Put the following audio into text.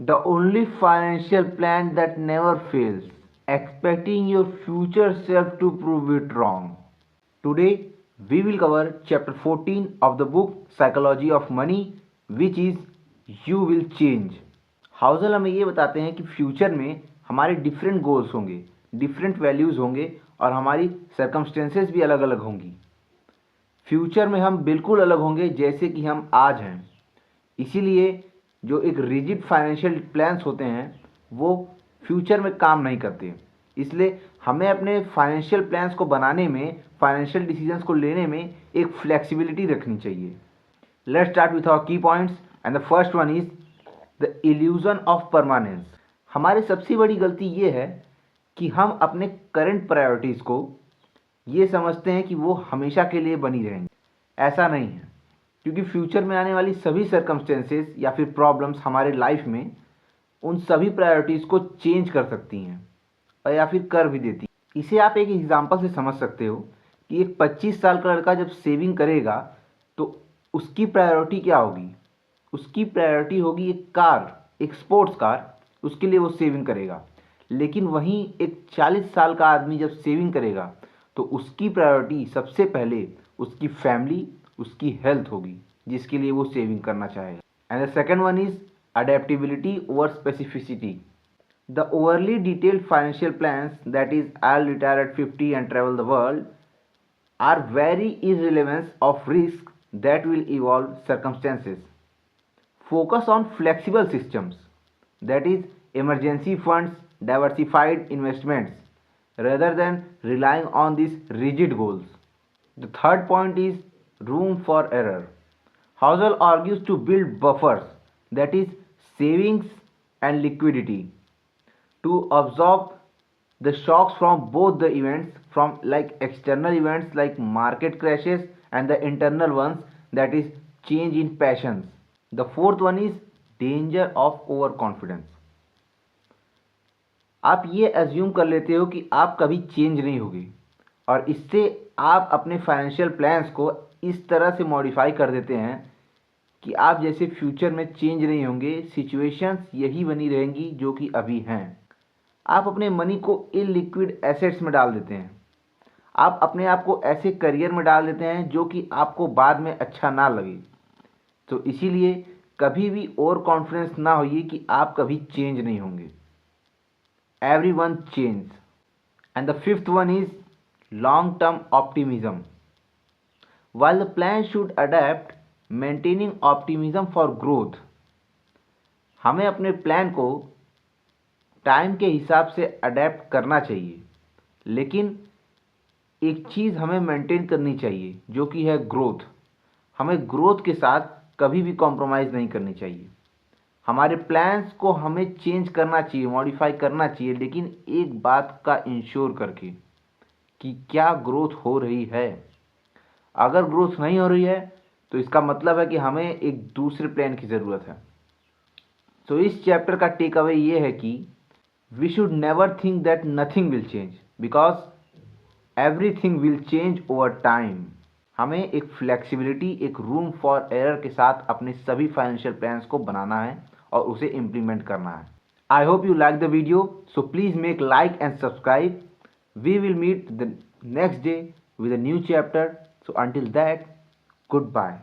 The only financial plan that never fails, expecting your future self to prove it wrong. Today, we will cover chapter 14 of the book Psychology of Money, which is You Will Change. Housel हमें ये बताते हैं कि future में हमारे different goals होंगे, different values होंगे और हमारी सर्कमस्टेंसेस भी अलग अलग होंगी। फ्यूचर में हम बिल्कुल अलग होंगे जैसे कि हम आज हैं। इसीलिए जो एक रिजिड फाइनेंशियल प्लान्स होते हैं वो फ्यूचर में काम नहीं करते। इसलिए हमें अपने फाइनेंशियल प्लान्स को बनाने में, फाइनेंशियल डिसीजंस को लेने में एक फ्लेक्सिबिलिटी रखनी चाहिए। लेट्स स्टार्ट विथ आवर की points and the first one is the illusion of permanence. हमारी सबसे बड़ी गलती ये है कि हम अपने करंट प्रायोरिटीज़ को ये समझते हैं कि वो हमेशा के लिए बनी रहेंगी। ऐसा नहीं है, क्योंकि फ्यूचर में आने वाली सभी सर्कमस्टेंसेस या फिर प्रॉब्लम्स हमारे लाइफ में उन सभी प्रायोरिटीज़ को चेंज कर सकती हैं और या फिर कर भी देती हैं। इसे आप एक एग्जांपल से समझ सकते हो कि एक 25 साल का लड़का जब सेविंग करेगा तो उसकी प्रायोरिटी क्या होगी? उसकी प्रायोरिटी होगी एक कार, एक स्पोर्ट्स कार, उसके लिए वो सेविंग करेगा। लेकिन वहीं एक 40 साल का आदमी जब सेविंग करेगा तो उसकी प्रायोरिटी सबसे पहले उसकी फैमिली, उसकी हेल्थ होगी, जिसके लिए वो सेविंग करना चाहेगा। And the second one is adaptability over specificity. The overly detailed financial plans that is I will retire at 50 and travel the world are very irrelevant of risk that will evolve circumstances. Focus on flexible systems, that is emergency funds, diversified investments, rather than relying on these rigid goals. The third point is room for error. Housel argues to build buffers, that is savings and liquidity, to absorb the shocks from both the events, from like external events like market crashes and the internal ones, that is change in passions. The fourth one is danger of overconfidence. आप ये assume कर लेते हो कि आप कभी change नहीं होगे और इससे आप अपने फाइनेंशियल प्लान्स को इस तरह से मॉडिफाई कर देते हैं कि आप जैसे फ्यूचर में चेंज नहीं होंगे, सिचुएशंस यही बनी रहेंगी जो कि अभी हैं। आप अपने मनी को इलिक्विड एसेट्स में डाल देते हैं। आप अपने आप को ऐसे करियर में डाल देते हैं जो कि आपको बाद में अच्छा ना लगे। तो इसीलिए कभी भी ओवर कॉन्फिडेंस ना होइए कि आप कभी चेंज नहीं होंगे। Everyone change. And the fifth one is long-term optimism. While the plan should adapt, maintaining optimism for growth. हमें अपने प्लान को टाइम के हिसाब से अडेप्ट करना चाहिए, लेकिन एक चीज़ हमें मेंटेन करनी चाहिए जो कि है ग्रोथ। हमें ग्रोथ के साथ कभी भी कॉम्प्रोमाइज़ नहीं करनी चाहिए। हमारे प्लान्स को हमें चेंज करना चाहिए, मॉडिफाई करना चाहिए, लेकिन एक बात का इंश्योर करके कि क्या ग्रोथ हो रही है। अगर ग्रोथ नहीं हो रही है तो इसका मतलब है कि हमें एक दूसरे प्लान की ज़रूरत है। तो इस चैप्टर का टेक अवे ये है कि we should never think that nothing will change, because everything will change over time. हमें एक फ्लेक्सिबिलिटी, एक रूम फॉर एरर के साथ अपने सभी फाइनेंशियल प्लान्स को बनाना है और उसे इम्प्लीमेंट करना है। I hope you like the video, so please make like and subscribe. We will meet the next day with a new chapter. So until that, goodbye.